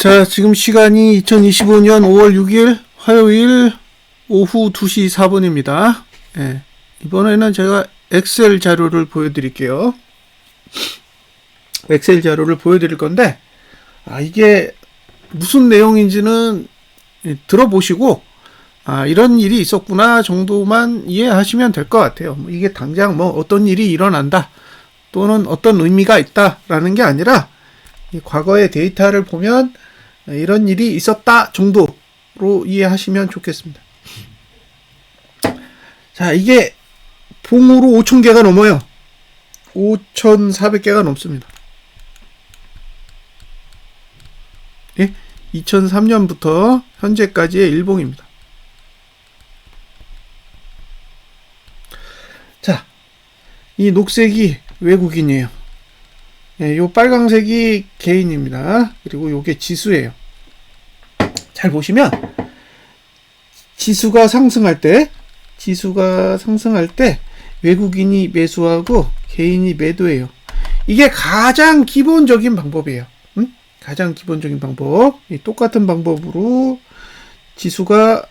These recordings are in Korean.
자, 지금 시간이 2025년 5월 6일 화요일 오후 2시 4분입니다. 예, 이번에는 제가 엑셀 자료를 보여드릴게요. 엑셀 자료를 보여드릴 건데, 이게 무슨 내용인지는 들어보시고, 이런 일이 있었구나 정도만 이해하시면 될 것 같아요. 이게 당장 어떤 일이 일어난다, 또는 어떤 의미가 있다라는 게 아니라, 과거의 데이터를 보면 이런 일이 있었다 정도로 이해하시면 좋겠습니다. 자, 이게 봉으로 5,000개가 넘어요. 5,400개가 넘습니다. 예? 2003년부터 현재까지의 일봉입니다. 자, 이 녹색이 외국인이에요. 예, 요 빨강색이 개인입니다. 그리고 요게 지수예요. 잘 보시면 지수가 상승할 때 외국인이 매수하고 개인이 매도해요. 이게 가장 기본적인 방법이에요. 가장 기본적인 방법. 똑같은 방법으로 지수가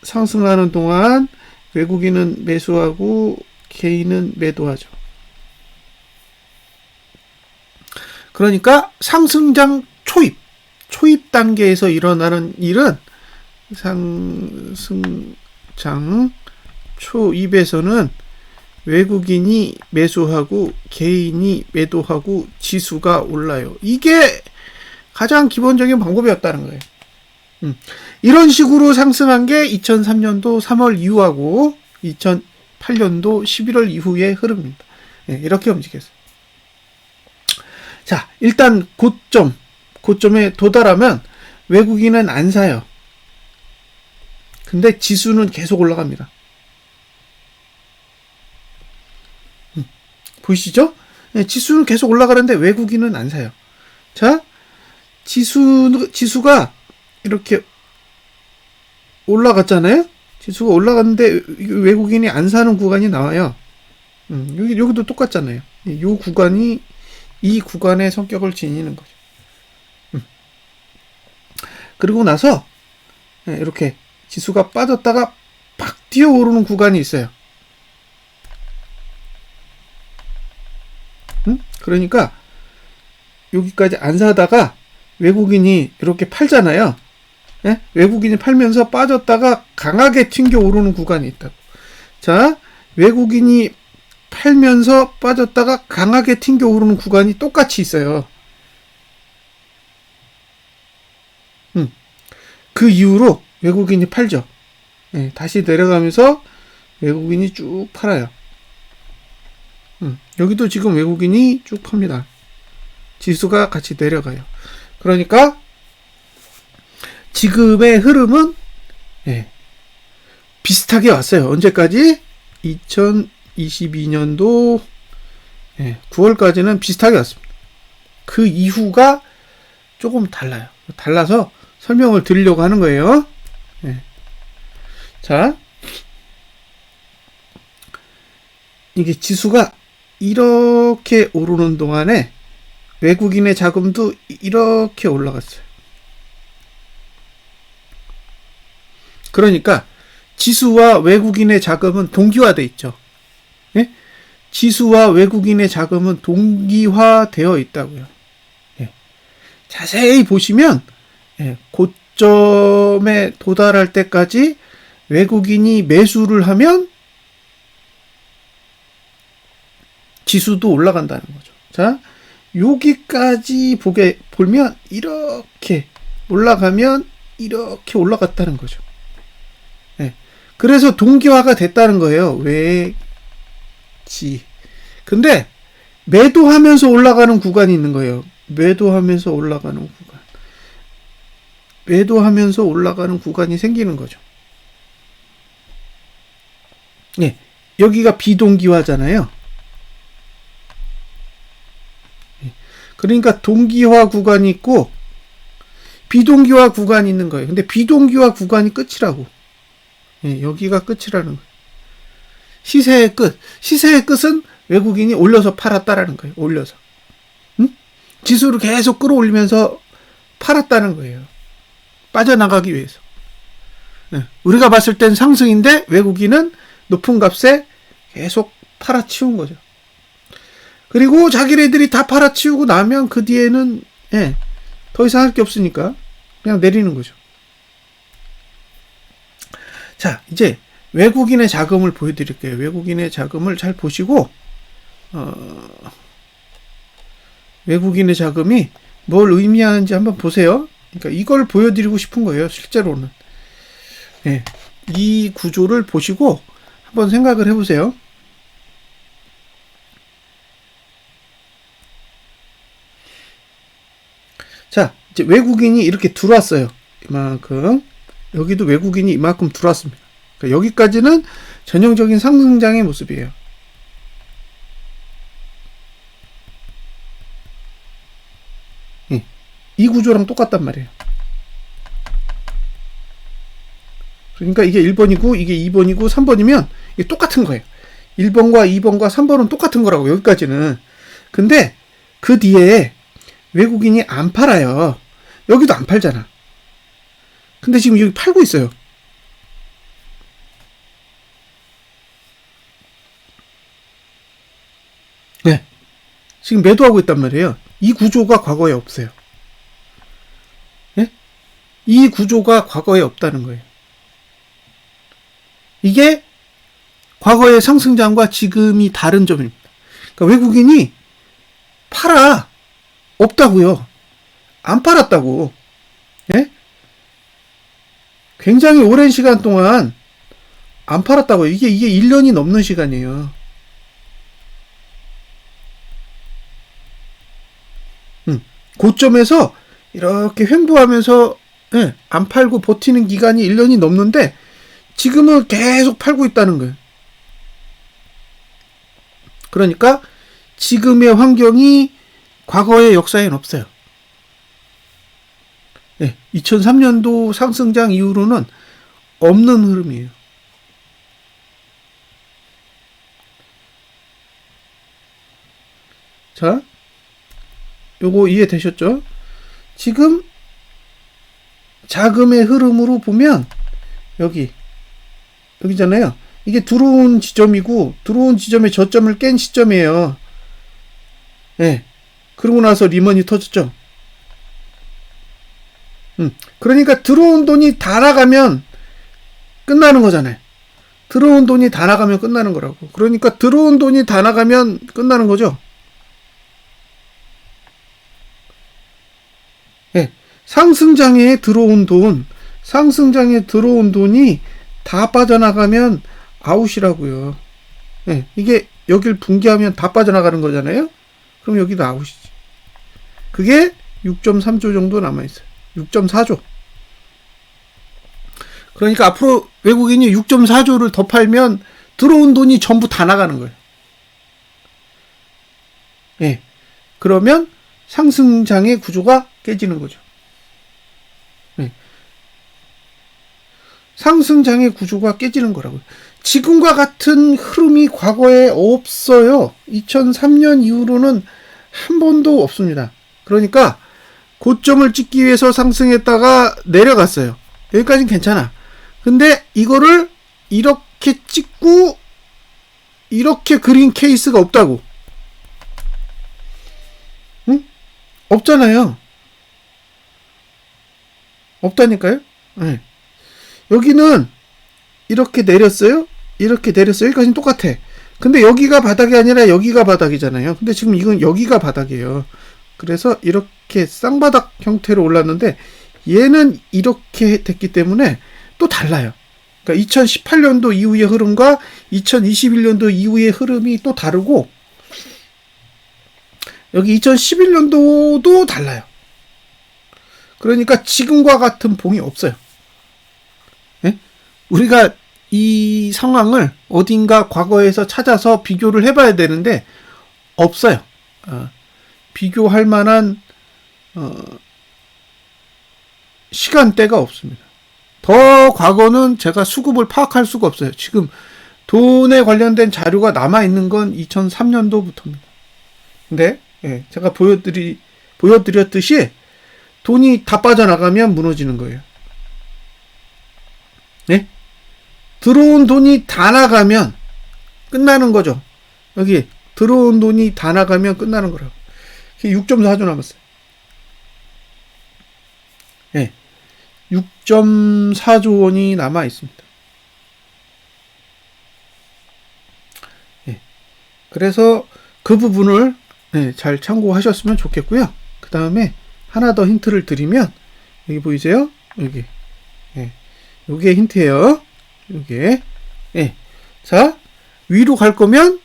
상승하는 동안 외국인은 매수하고 개인은 매도하죠. 그러니까 상승장 초입 단계에서 일어나는 일은 상승장 초입에서는 외국인이 매수하고 개인이 매도하고 지수가 올라요. 이게 가장 기본적인 방법이었다는 거예요. 이런 식으로 상승한 게 2003년도 3월 이후하고 2008년도 11월 이후의 흐름입니다. 네, 이렇게 움직였어요. 자, 일단 고점에 도달하면 외국인은 안 사요. 근데 지수는 계속 올라갑니다. 보이시죠? 네, 지수는 계속 올라가는데 외국인은 안 사요. 자, 지수가 이렇게 올라갔잖아요? 지수가 올라갔는데 외국인이 안 사는 구간이 나와요. 여기도 똑같잖아요. 이 구간의 성격을 지니는 거죠. 그리고 나서 이렇게 지수가 빠졌다가 팍 뛰어오르는 구간이 있어요. 그러니까 여기까지 안 사다가 외국인이 이렇게 팔잖아요. 예? 외국인이 팔면서 빠졌다가 강하게 튕겨 오르는 구간이 있다고. 자, 외국인이 팔면서 빠졌다가 강하게 튕겨 오르는 구간이 똑같이 있어요. 그 이후로 외국인이 팔죠. 예, 다시 내려가면서 외국인이 쭉 팔아요. 여기도 지금 외국인이 쭉 팝니다. 지수가 같이 내려가요. 그러니까 지금의 흐름은 비슷하게 왔어요. 언제까지? 2022년도 9월까지는 비슷하게 왔습니다. 그 이후가 조금 달라요. 달라서 설명을 드리려고 하는 거예요. 자, 이게 지수가 이렇게 오르는 동안에 외국인의 자금도 이렇게 올라갔어요. 그러니까 지수와 외국인의 자금은 동기화되어 있죠. 예? 지수와 외국인의 자금은 동기화되어 있다고요. 예. 자세히 보시면 고점에 도달할 때까지 외국인이 매수를 하면 지수도 올라간다는 거죠. 자, 여기까지 보면 이렇게 올라가면 이렇게 올라갔다는 거죠. 그래서 동기화가 됐다는 거예요. 근데 매도하면서 올라가는 구간이 있는 거예요. 매도하면서 올라가는 구간이 생기는 거죠. 여기가 비동기화잖아요. 그러니까 동기화 구간이 있고 비동기화 구간이 있는 거예요. 근데 비동기화 구간이 끝이라고. 여기가 끝이라는 거예요. 시세의 끝은 외국인이 올려서 팔았다라는 거예요. 올려서. 지수를 계속 끌어올리면서 팔았다는 거예요. 빠져나가기 위해서. 우리가 봤을 땐 상승인데 외국인은 높은 값에 계속 팔아치운 거죠. 그리고 자기네들이 다 팔아치우고 나면 그 뒤에는 더 이상 할 게 없으니까 그냥 내리는 거죠. 자, 이제 외국인의 자금을 보여드릴게요. 외국인의 자금을 잘 보시고 외국인의 자금이 뭘 의미하는지 한번 보세요. 그러니까 이걸 보여드리고 싶은 거예요. 실제로는. 이 구조를 보시고 한번 생각을 해보세요. 자, 이제 외국인이 이렇게 들어왔어요. 이만큼. 여기도 외국인이 이만큼 들어왔습니다. 그러니까 여기까지는 전형적인 상승장의 모습이에요. 이 구조랑 똑같단 말이에요. 그러니까 이게 1번이고 이게 2번이고 3번이면 이게 똑같은 거예요. 1번과 2번과 3번은 똑같은 거라고, 여기까지는. 근데 그 뒤에 외국인이 안 팔아요. 여기도 안 팔잖아. 근데 지금 여기 팔고 있어요. 네. 지금 매도하고 있단 말이에요. 이 구조가 과거에 없어요. 네? 이 구조가 과거에 없다는 거예요. 이게 과거의 상승장과 지금이 다른 점입니다. 그러니까 외국인이 팔아. 없다고요. 안 팔았다고. 예? 굉장히 오랜 시간 동안 안 팔았다고요. 이게 1년이 넘는 시간이에요. 고점에서 이렇게 횡보하면서 안 팔고 버티는 기간이 1년이 넘는데 지금은 계속 팔고 있다는 거예요. 그러니까 지금의 환경이 과거의 역사에는 없어요. 2003년도 상승장 이후로는 없는 흐름이에요. 자, 요거 이해되셨죠? 지금 자금의 흐름으로 보면 여기잖아요. 이게 들어온 지점이고 들어온 지점의 저점을 깬 시점이에요. 그러고 나서 리먼이 터졌죠. 그러니까 들어온 돈이 다 나가면 끝나는 거잖아요. 들어온 돈이 다 나가면 끝나는 거라고. 그러니까 들어온 돈이 다 나가면 끝나는 거죠. 상승장에 들어온 돈이 다 빠져나가면 아웃이라고요. 이게 여길 붕괴하면 다 빠져나가는 거잖아요. 그럼 여기도 아웃이지. 그게 6.3조 정도 남아있어요. 6.4조. 그러니까 앞으로 외국인이 6.4조를 더 팔면 들어온 돈이 전부 다 나가는 거예요. 그러면 상승장의 구조가 깨지는 거죠. 상승장의 구조가 깨지는 거라고요. 지금과 같은 흐름이 과거에 없어요. 2003년 이후로는 한 번도 없습니다. 그러니까 고점을 찍기 위해서 상승했다가 내려갔어요. 여기까지는 괜찮아. 근데 이거를 이렇게 찍고 이렇게 그린 케이스가 없다고. 없잖아요. 없다니까요. 여기는 이렇게 내렸어요. 이렇게 내렸어요. 여기까지는 똑같아. 근데 여기가 바닥이 아니라 여기가 바닥이잖아요. 근데 지금 이건 여기가 바닥이에요. 그래서 이렇게 쌍바닥 형태로 올랐는데 얘는 이렇게 됐기 때문에 또 달라요. 그러니까 2018년도 이후의 흐름과 2021년도 이후의 흐름이 또 다르고 여기 2011년도도 달라요. 그러니까 지금과 같은 봉이 없어요. 우리가 이 상황을 어딘가 과거에서 찾아서 비교를 해봐야 되는데 없어요. 비교할 만한 시간대가 없습니다. 더 과거는 제가 수급을 파악할 수가 없어요. 지금 돈에 관련된 자료가 남아있는 건 2003년도부터입니다. 근데 제가 보여드렸듯이 돈이 다 빠져나가면 무너지는 거예요. 네? 들어온 돈이 다 나가면 끝나는 거죠. 여기 들어온 돈이 다 나가면 끝나는 거라고. 6.4조 남았어요. 네. 6.4조 원이 남아 있습니다. 네. 그래서 그 부분을 잘 참고하셨으면 좋겠고요. 그 다음에 하나 더 힌트를 드리면, 여기 보이세요? 여기. 요게 힌트예요. 요게. 자, 위로 갈 거면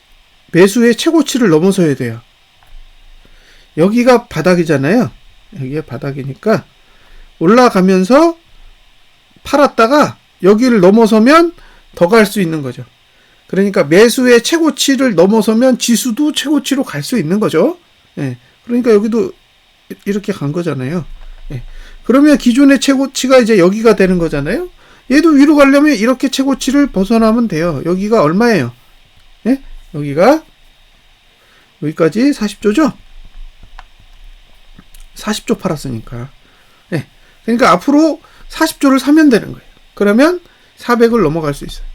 매수의 최고치를 넘어서야 돼요. 여기가 바닥이잖아요. 여기가 바닥이니까 올라가면서 팔았다가 여기를 넘어서면 더 갈 수 있는 거죠. 그러니까 매수의 최고치를 넘어서면 지수도 최고치로 갈 수 있는 거죠. 그러니까 여기도 이렇게 간 거잖아요. 그러면 기존의 최고치가 이제 여기가 되는 거잖아요. 얘도 위로 가려면 이렇게 최고치를 벗어나면 돼요. 여기가 얼마예요? 여기가 여기까지 40조죠? 40조 팔았으니까. 그러니까 앞으로 40조를 사면 되는 거예요. 그러면 400을 넘어갈 수 있어요.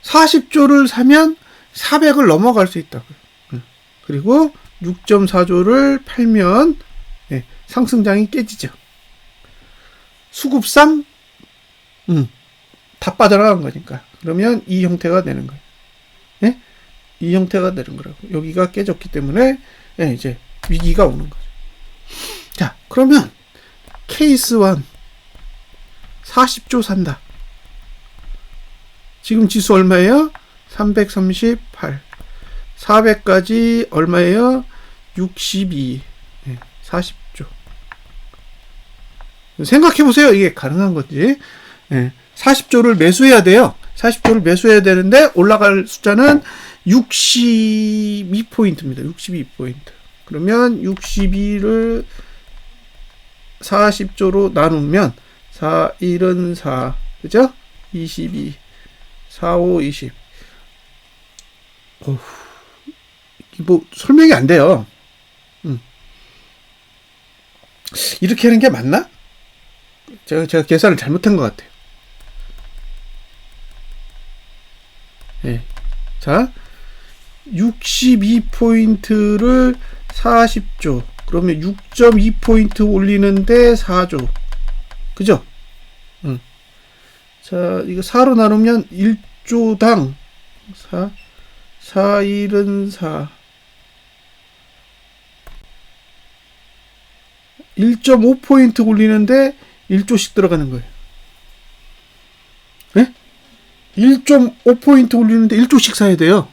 40조를 사면 400을 넘어갈 수 있다고요. 그리고 6.4조를 팔면 상승장이 깨지죠. 수급상 다 빠져나간 거니까. 그러면 이 형태가 되는 거예요. 이 형태가 되는 거라고. 여기가 깨졌기 때문에 이제 위기가 오는 거죠. 자, 그러면 케이스 1 40조 산다. 지금 지수 얼마예요? 338. 400까지 얼마예요? 62. 40조. 생각해보세요. 이게 가능한 건지. 40조를 매수해야 돼요. 40조를 매수해야 되는데 올라갈 숫자는 62포인트입니다. 62포인트. 그러면 62를 40조로 나누면 4, 1은 4. 그죠? 22. 4, 5, 20. 뭐 설명이 안 돼요. 이렇게 하는 게 맞나? 제가 계산을 잘못한 것 같아요. 자, 62포인트를 40조. 그러면 6.2포인트 올리는데 4조. 그죠? 자, 이거 4로 나누면 1조당 4, 1은 4. 1.5포인트 올리는데 1조씩 들어가는 거예요. 1.5포인트 올리는데 1조씩 사야 돼요.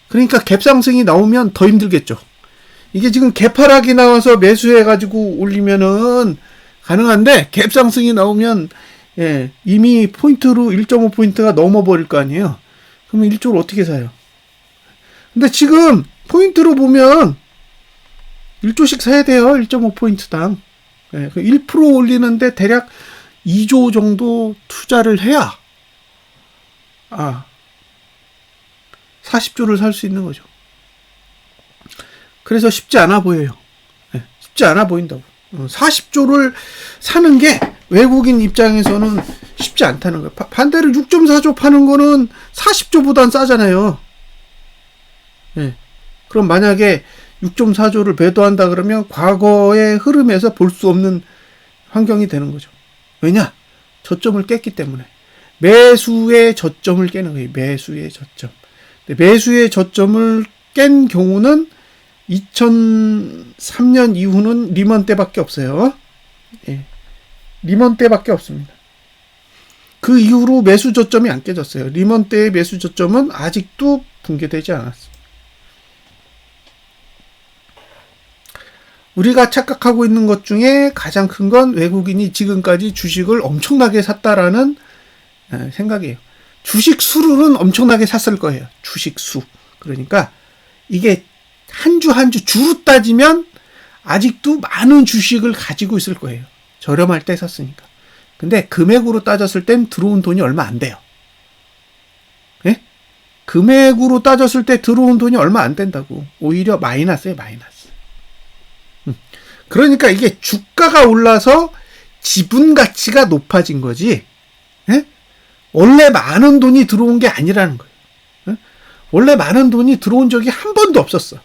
그러니까 갭상승이 나오면 더 힘들겠죠. 이게 지금 개파락이 나와서 매수해가지고 올리면은 가능한데, 갭상승이 나오면 이미 포인트로 1.5포인트가 넘어버릴 거 아니에요. 그러면 1조를 어떻게 사요? 근데 지금 포인트로 보면 1조씩 사야 돼요. 1.5포인트당. 1% 올리는데 대략 2조 정도 투자를 해야 40조를 살 수 있는 거죠. 그래서 쉽지 않아 보여요. 쉽지 않아 보인다고. 40조를 사는 게 외국인 입장에서는 쉽지 않다는 거예요. 반대로 6.4조 파는 거는 40조보단 싸잖아요. 그럼 만약에 6.4조를 매도한다 그러면 과거의 흐름에서 볼 수 없는 환경이 되는 거죠. 왜냐? 저점을 깼기 때문에. 매수의 저점을 깨는 거예요. 매수의 저점. 매수의 저점을 깬 경우는 2003년 이후는 리먼 때밖에 없어요. 리먼 때밖에 없습니다. 그 이후로 매수 저점이 안 깨졌어요. 리먼 때의 매수 저점은 아직도 붕괴되지 않았습니다. 우리가 착각하고 있는 것 중에 가장 큰 건 외국인이 지금까지 주식을 엄청나게 샀다라는 생각이에요. 주식 수로는 엄청나게 샀을 거예요. 주식 수. 그러니까 이게 한 주 한 주 주로 따지면 아직도 많은 주식을 가지고 있을 거예요. 저렴할 때 샀으니까. 근데 금액으로 따졌을 땐 들어온 돈이 얼마 안 돼요. 금액으로 따졌을 때 들어온 돈이 얼마 안 된다고. 오히려 마이너스예요, 마이너스. 그러니까 이게 주가가 올라서 지분 가치가 높아진 거지. 예? 원래 많은 돈이 들어온 게 아니라는 거예요. 예? 원래 많은 돈이 들어온 적이 한 번도 없었어.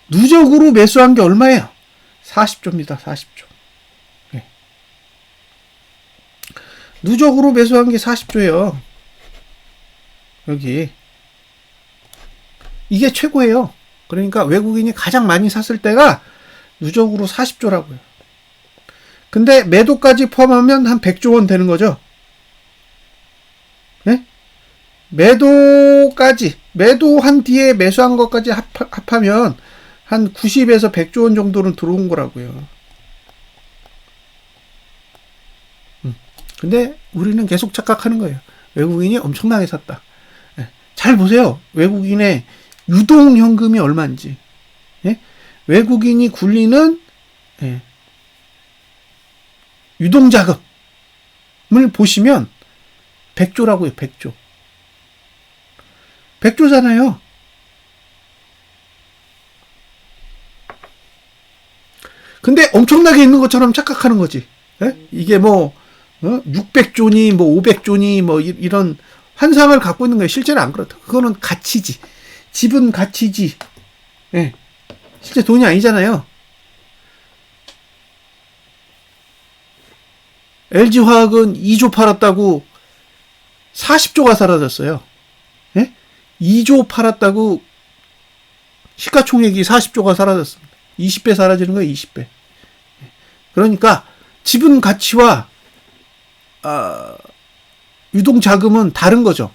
누적으로 매수한 게 얼마예요? 40조입니다. 40조. 예. 누적으로 매수한 게 40조예요. 여기. 이게 최고예요. 그러니까 외국인이 가장 많이 샀을 때가 누적으로 40조라고요. 근데 매도까지 포함하면 한 100조 원 되는 거죠. 네? 매도한 뒤에 매수한 것까지 합하면 한 90에서 100조 원 정도는 들어온 거라고요. 근데 우리는 계속 착각하는 거예요. 외국인이 엄청나게 샀다. 잘 보세요. 외국인의 유동현금이 얼마인지. 예? 외국인이 굴리는 유동자금을 보시면 100조라고요. 100조. 100조잖아요. 근데 엄청나게 있는 것처럼 착각하는 거지. 예? 이게 뭐 600조니 뭐 500조니 뭐 이런 환상을 갖고 있는 거예요. 실제는 안 그렇다. 그거는 가치지. 지분 가치지. 예. 실제 돈이 아니잖아요. LG화학은 2조 팔았다고 40조가 사라졌어요. 예? 2조 팔았다고 시가총액이 40조가 사라졌습니다. 20배 사라지는 거예요. 20배. 그러니까 지분 가치와 유동자금은 다른 거죠.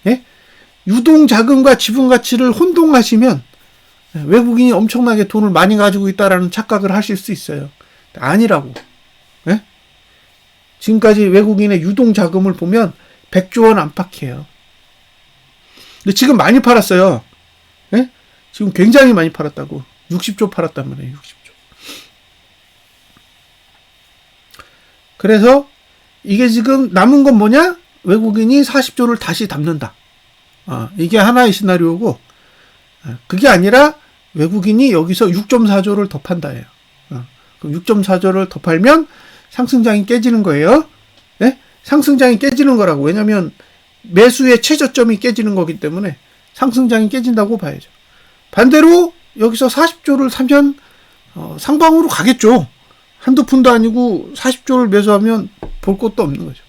예? 유동자금과 지분 가치를 혼동하시면 외국인이 엄청나게 돈을 많이 가지고 있다라는 착각을 하실 수 있어요. 아니라고. 예? 지금까지 외국인의 유동자금을 보면 100조 원 안팎이에요. 근데 지금 많이 팔았어요. 예? 지금 굉장히 많이 팔았다고. 60조 팔았단 말이에요. 60조. 그래서 이게 지금 남은 건 뭐냐? 외국인이 40조를 다시 담는다. 이게 하나의 시나리오고, 그게 아니라 외국인이 여기서 6.4조를 더 판다예요. 그럼 6.4조를 더 팔면 상승장이 깨지는 거예요. 예? 상승장이 깨지는 거라고. 왜냐면 매수의 최저점이 깨지는 거기 때문에 상승장이 깨진다고 봐야죠. 반대로 여기서 40조를 사면 상방으로 가겠죠. 한두 푼도 아니고 40조를 매수하면 볼 것도 없는 거죠.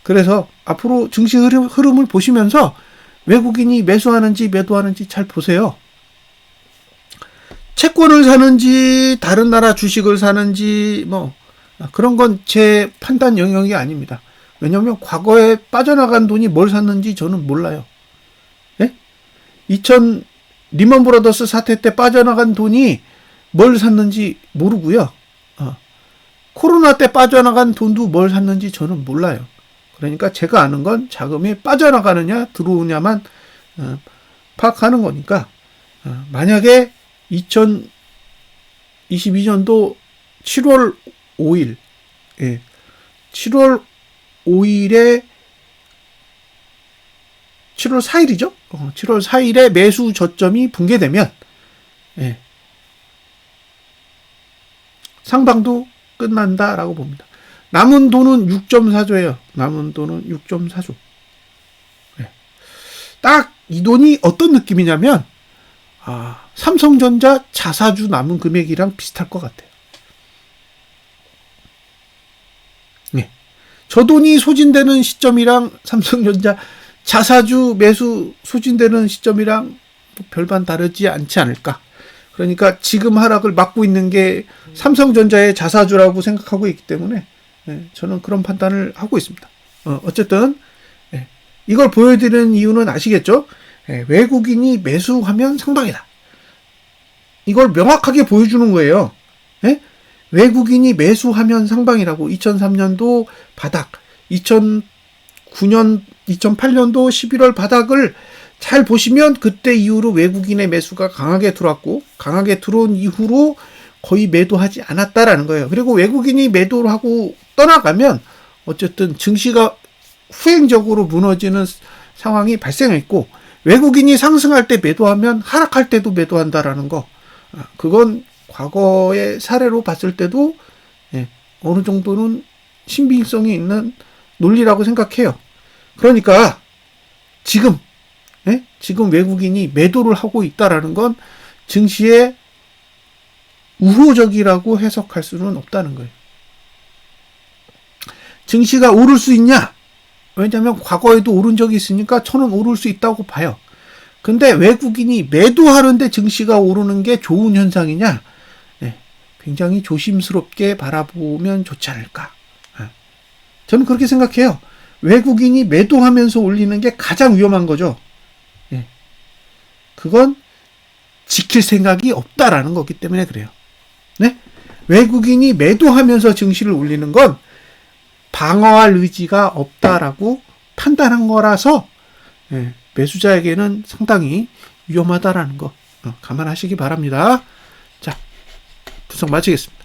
그래서 앞으로 증시 흐름을 보시면서 외국인이 매수하는지 매도하는지 잘 보세요. 채권을 사는지 다른 나라 주식을 사는지 뭐 그런 건 제 판단 영역이 아닙니다. 왜냐하면 과거에 빠져나간 돈이 뭘 샀는지 저는 몰라요. 예? 리먼 브라더스 사태 때 빠져나간 돈이 뭘 샀는지 모르고요. 코로나 때 빠져나간 돈도 뭘 샀는지 저는 몰라요. 그러니까 제가 아는 건 자금이 빠져나가느냐 들어오냐만 파악하는 거니까 만약에 2022년도 7월 5일 7월 5일에 7월 4일이죠? 7월 4일에 매수 저점이 붕괴되면 상방도 끝난다라고 봅니다. 남은 돈은 6.4조예요. 남은 돈은 6.4조. 딱 이 돈이 어떤 느낌이냐면 삼성전자 자사주 남은 금액이랑 비슷할 것 같아요. 저 돈이 소진되는 시점이랑 삼성전자 자사주 매수 소진되는 시점이랑 별반 다르지 않지 않을까. 그러니까 지금 하락을 막고 있는 게 삼성전자의 자사주라고 생각하고 있기 때문에 저는 그런 판단을 하고 있습니다. 어쨌든 이걸 보여드리는 이유는 아시겠죠? 외국인이 매수하면 상방이다. 이걸 명확하게 보여주는 거예요. 외국인이 매수하면 상방이라고. 2003년도 바닥, 2009년, 2008년도 11월 바닥을 잘 보시면 그때 이후로 외국인의 매수가 강하게 들어왔고 강하게 들어온 이후로 거의 매도하지 않았다라는 거예요. 그리고 외국인이 매도를 하고 떠나가면 어쨌든 증시가 후행적으로 무너지는 상황이 발생했고 외국인이 상승할 때 매도하면 하락할 때도 매도한다라는 거. 그건 과거의 사례로 봤을 때도 어느 정도는 신빙성이 있는 논리라고 생각해요. 그러니까 지금 외국인이 매도를 하고 있다라는 건 증시에 우호적이라고 해석할 수는 없다는 거예요. 증시가 오를 수 있냐? 왜냐하면 과거에도 오른 적이 있으니까 저는 오를 수 있다고 봐요. 근데 외국인이 매도하는데 증시가 오르는 게 좋은 현상이냐? 굉장히 조심스럽게 바라보면 좋지 않을까. 저는 그렇게 생각해요. 외국인이 매도하면서 올리는 게 가장 위험한 거죠. 그건 지킬 생각이 없다라는 거기 때문에 그래요. 네? 외국인이 매도하면서 증시를 올리는 건 방어할 의지가 없다라고 판단한 거라서 매수자에게는 상당히 위험하다라는 거 감안하시기 바랍니다. 자, 분석 마치겠습니다.